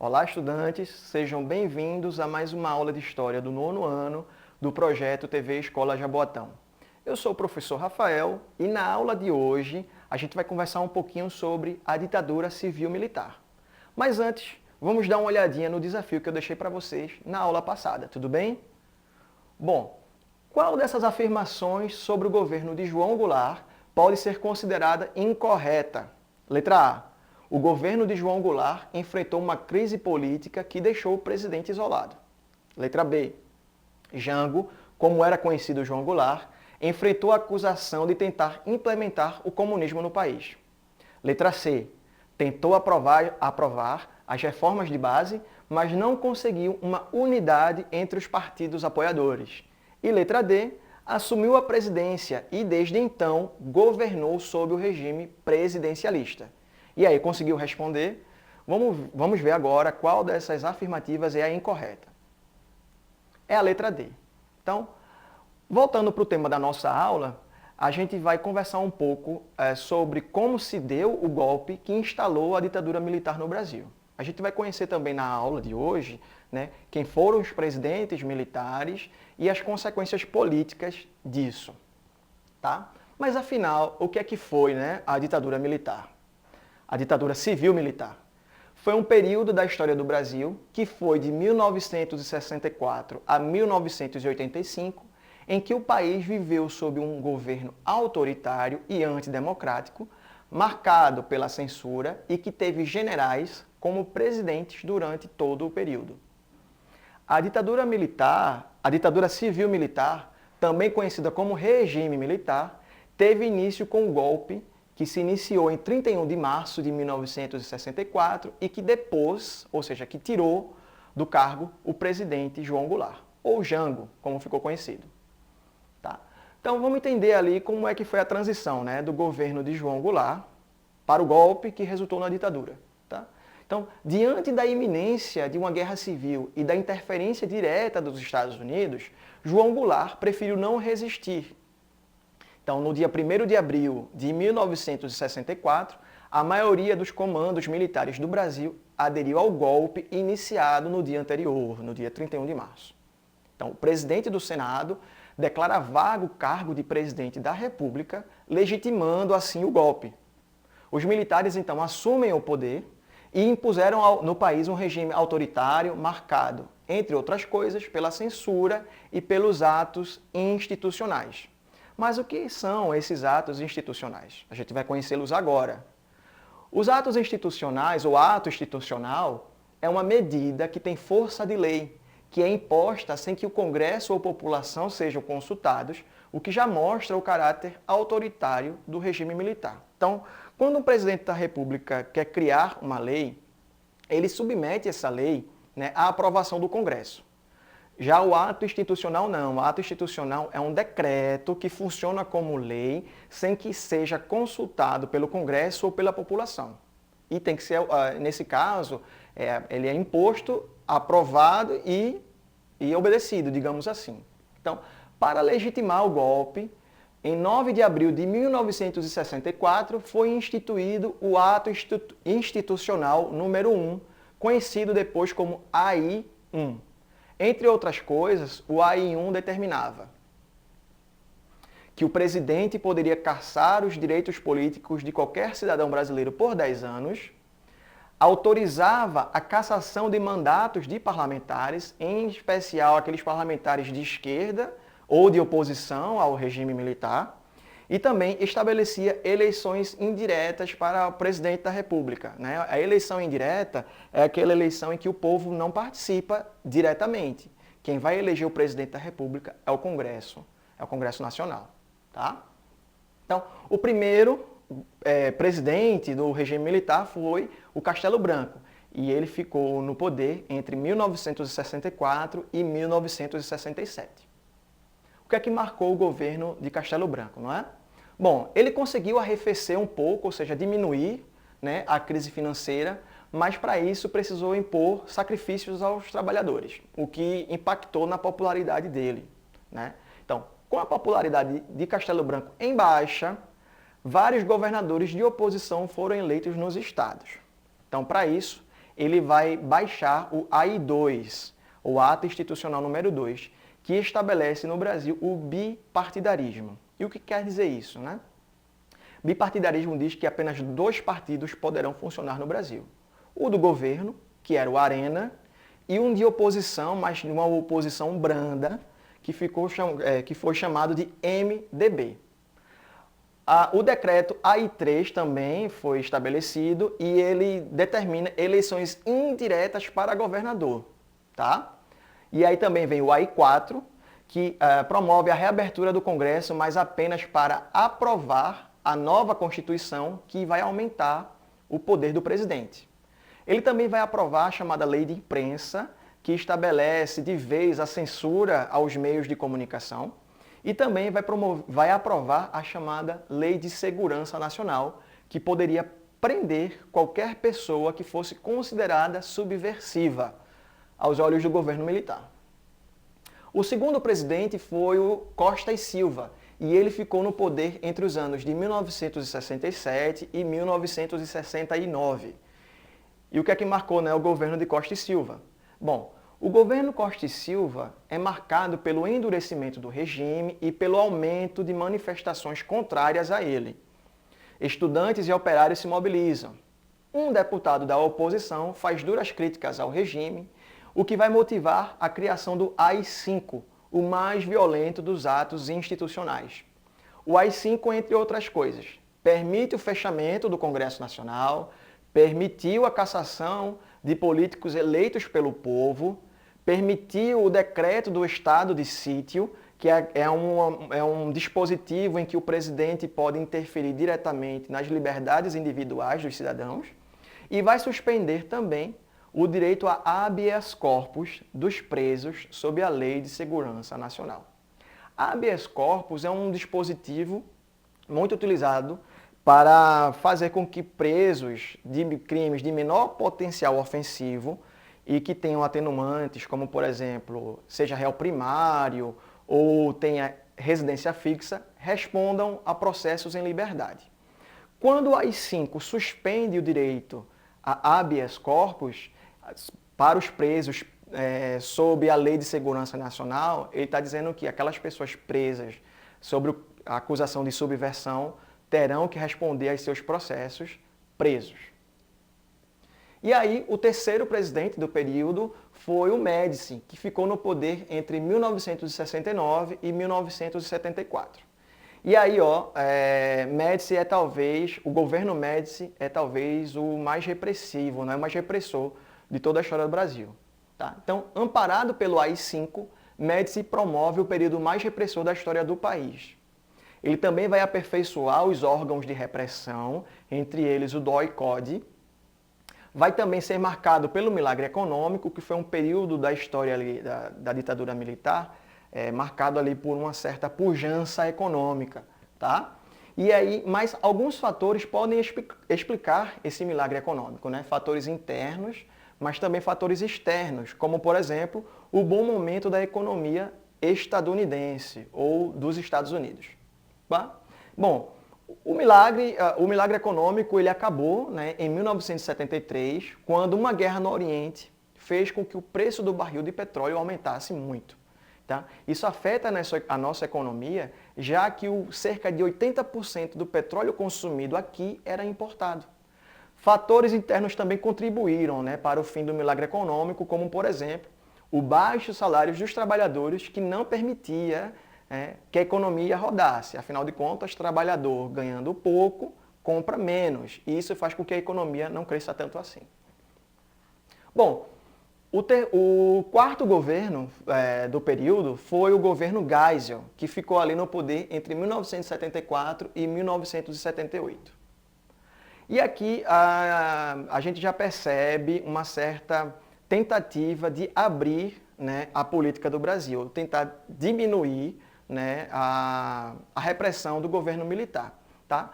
Olá, estudantes, sejam bem-vindos a mais uma aula de História do nono ano do projeto TV Escola Jaboatão. Eu sou o professor Rafael e na aula de hoje a gente vai conversar um pouquinho sobre a ditadura civil-militar. Mas antes, vamos dar uma olhadinha no desafio que eu deixei para vocês na aula passada, tudo bem? Bom, qual dessas afirmações sobre o governo de João Goulart pode ser considerada incorreta? Letra A. O governo de João Goulart enfrentou uma crise política que deixou o presidente isolado. Letra B. Jango, como era conhecido João Goulart, enfrentou a acusação de tentar implementar o comunismo no país. Letra C. Tentou aprovar as reformas de base, mas não conseguiu uma unidade entre os partidos apoiadores. E letra D. Assumiu a presidência e, desde então, governou sob o regime presidencialista. E aí, conseguiu responder? Vamos ver agora qual dessas afirmativas é a incorreta. É a letra D. Então, voltando para o tema da nossa aula, a gente vai conversar um pouco sobre como se deu o golpe que instalou a ditadura militar no Brasil. A gente vai conhecer também na aula de hoje, né, quem foram os presidentes militares e as consequências políticas disso. Tá? Mas afinal, o que é que foi, né, a ditadura militar? A ditadura civil-militar. Foi um período da história do Brasil que foi de 1964 a 1985, em que o país viveu sob um governo autoritário e antidemocrático, marcado pela censura e que teve generais como presidentes durante todo o período. A ditadura civil-militar, também conhecida como regime militar, teve início com o golpe que se iniciou em 31 de março de 1964 e que depois, ou seja, que tirou do cargo o presidente João Goulart, ou Jango, como ficou conhecido. Tá? Então vamos entender ali como é que foi a transição, né, do governo de João Goulart para o golpe que resultou na ditadura. Tá? Então, diante da iminência de uma guerra civil e da interferência direta dos Estados Unidos, João Goulart preferiu não resistir. Então, no dia 1º de abril de 1964, a maioria dos comandos militares do Brasil aderiu ao golpe iniciado no dia anterior, no dia 31 de março. Então, o presidente do Senado declara vago o cargo de presidente da República, legitimando assim o golpe. Os militares, então, assumem o poder e impuseram no país um regime autoritário marcado, entre outras coisas, pela censura e pelos atos institucionais. Mas o que são esses atos institucionais? A gente vai conhecê-los agora. Os atos institucionais, ou ato institucional, é uma medida que tem força de lei, que é imposta sem que o Congresso ou a população sejam consultados, o que já mostra o caráter autoritário do regime militar. Então, quando um presidente da República quer criar uma lei, ele submete essa lei, né, à aprovação do Congresso. Já o ato institucional não. O ato institucional é um decreto que funciona como lei sem que seja consultado pelo Congresso ou pela população. E tem que ser, nesse caso, ele é imposto, aprovado e obedecido, digamos assim. Então, para legitimar o golpe, em 9 de abril de 1964 foi instituído o ato institucional número 1, conhecido depois como AI-1. Entre outras coisas, o AI-1 determinava que o presidente poderia cassar os direitos políticos de qualquer cidadão brasileiro por 10 anos, autorizava a cassação de mandatos de parlamentares, em especial aqueles parlamentares de esquerda ou de oposição ao regime militar, e também estabelecia eleições indiretas para o presidente da República. Né? A eleição indireta é aquela eleição em que o povo não participa diretamente. Quem vai eleger o presidente da República é o Congresso Nacional. Tá? Então, o primeiro presidente do regime militar foi o Castelo Branco, e ele ficou no poder entre 1964 e 1967. O que é que marcou o governo de Castelo Branco, não é? Bom, ele conseguiu arrefecer um pouco, ou seja, diminuir, né, a crise financeira, mas para isso precisou impor sacrifícios aos trabalhadores, o que impactou na popularidade dele. Né? Então, com a popularidade de Castelo Branco em baixa, vários governadores de oposição foram eleitos nos estados. Então, para isso, ele vai baixar o AI-2, o Ato Institucional número 2, que estabelece no Brasil o bipartidarismo. E o que quer dizer isso, né? Bipartidarismo diz que apenas 2 partidos poderão funcionar no Brasil. O do governo, que era o Arena, e um de oposição, mas uma oposição branda, que foi chamado de MDB. O decreto AI-3 também foi estabelecido e ele determina eleições indiretas para governador. Tá? E aí também vem o AI-4, que promove a reabertura do Congresso, mas apenas para aprovar a nova Constituição, que vai aumentar o poder do presidente. Ele também vai aprovar a chamada Lei de Imprensa, que estabelece de vez a censura aos meios de comunicação, e também vai aprovar a chamada Lei de Segurança Nacional, que poderia prender qualquer pessoa que fosse considerada subversiva aos olhos do governo militar. O segundo presidente foi o Costa e Silva, e ele ficou no poder entre os anos de 1967 e 1969. E o que é que marcou, né, o governo de Costa e Silva? Bom, o governo Costa e Silva é marcado pelo endurecimento do regime e pelo aumento de manifestações contrárias a ele. Estudantes e operários se mobilizam. Um deputado da oposição faz duras críticas ao regime, o que vai motivar a criação do AI-5, o mais violento dos atos institucionais. O AI-5, entre outras coisas, permite o fechamento do Congresso Nacional, permitiu a cassação de políticos eleitos pelo povo, permitiu o decreto do estado de sítio, que é um dispositivo em que o presidente pode interferir diretamente nas liberdades individuais dos cidadãos, e vai suspender também o direito a habeas corpus dos presos sob a Lei de Segurança Nacional. Habeas corpus é um dispositivo muito utilizado para fazer com que presos de crimes de menor potencial ofensivo e que tenham atenuantes, como, por exemplo, seja réu primário ou tenha residência fixa, respondam a processos em liberdade. Quando o AI-5 suspende o direito a habeas corpus para os presos sob a Lei de Segurança Nacional, ele está dizendo que aquelas pessoas presas sobre a acusação de subversão terão que responder aos seus processos presos. E aí, o terceiro presidente do período foi o Médici, que ficou no poder entre 1969 e 1974. E aí, Médici o governo Médici é talvez o mais repressivo, o mais repressor de toda a história do Brasil. Tá? Então, amparado pelo AI-5, Médici promove o período mais repressor da história do país. Ele também vai aperfeiçoar os órgãos de repressão, entre eles o DOI-CODE. Vai também ser marcado pelo milagre econômico, que foi um período da história ali, da ditadura militar, marcado ali por uma certa pujança econômica. Tá? E aí, mas alguns fatores podem explicar esse milagre econômico, né? Fatores internos, mas também fatores externos, como, por exemplo, o bom momento da economia estadunidense ou dos Estados Unidos. Tá? Bom, o milagre econômico ele acabou, né, em 1973, quando uma guerra no Oriente fez com que o preço do barril de petróleo aumentasse muito. Tá? Isso afeta a nossa economia, já que cerca de 80% do petróleo consumido aqui era importado. Fatores internos também contribuíram, né, para o fim do milagre econômico, como, por exemplo, o baixo salário dos trabalhadores que não permitia que a economia rodasse. Afinal de contas, trabalhador ganhando pouco, compra menos. E isso faz com que a economia não cresça tanto assim. Bom, o quarto governo do período foi o governo Geisel, que ficou ali no poder entre 1974 e 1978. E aqui a gente já percebe uma certa tentativa de abrir, né, a política do Brasil, tentar diminuir, né, a repressão do governo militar. Tá?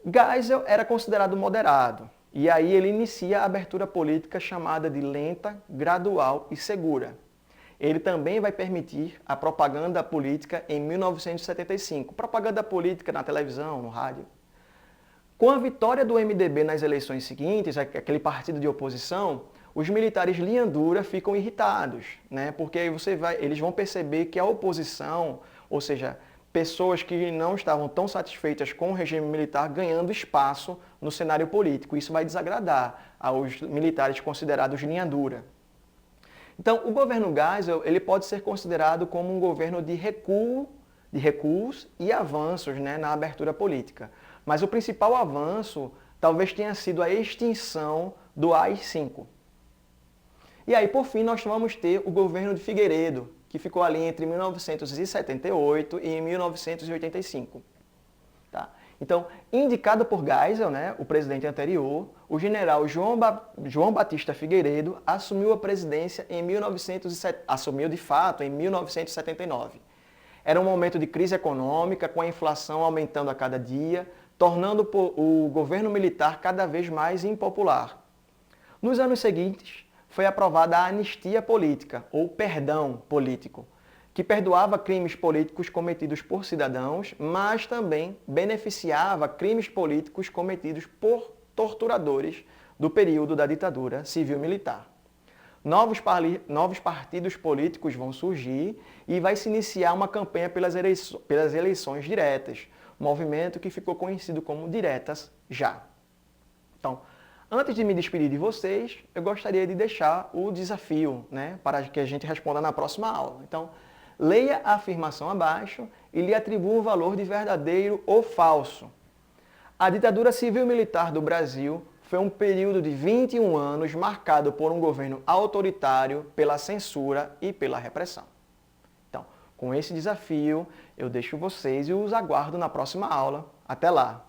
Geisel era considerado moderado, e aí ele inicia a abertura política chamada de lenta, gradual e segura. Ele também vai permitir a propaganda política em 1975, propaganda política na televisão, no rádio. Com a vitória do MDB nas eleições seguintes, aquele partido de oposição, os militares linha dura ficam irritados, né? Porque aí eles vão perceber que a oposição, ou seja, pessoas que não estavam tão satisfeitas com o regime militar ganhando espaço no cenário político. Isso vai desagradar aos militares considerados linha dura. Então, o governo Geisel ele pode ser considerado como um governo de recuos e avanços, né, na abertura política. Mas o principal avanço talvez tenha sido a extinção do AI-5. E aí, por fim, nós vamos ter o governo de Figueiredo, que ficou ali entre 1978 e 1985. Tá? Então, indicado por Geisel, né, o presidente anterior, o general João Batista Figueiredo assumiu a presidência assumiu de fato em 1979. Era um momento de crise econômica, com a inflação aumentando a cada dia, tornando o governo militar cada vez mais impopular. Nos anos seguintes, foi aprovada a anistia política, ou perdão político, que perdoava crimes políticos cometidos por cidadãos, mas também beneficiava crimes políticos cometidos por torturadores do período da ditadura civil-militar. Novos partidos políticos vão surgir e vai se iniciar uma campanha pelas eleições diretas, movimento que ficou conhecido como Diretas Já. Então, antes de me despedir de vocês, eu gostaria de deixar o desafio, né, para que a gente responda na próxima aula. Então, leia a afirmação abaixo e lhe atribua um valor de verdadeiro ou falso. A ditadura civil-militar do Brasil foi um período de 21 anos marcado por um governo autoritário, pela censura e pela repressão. Então, com esse desafio, eu deixo vocês e os aguardo na próxima aula. Até lá!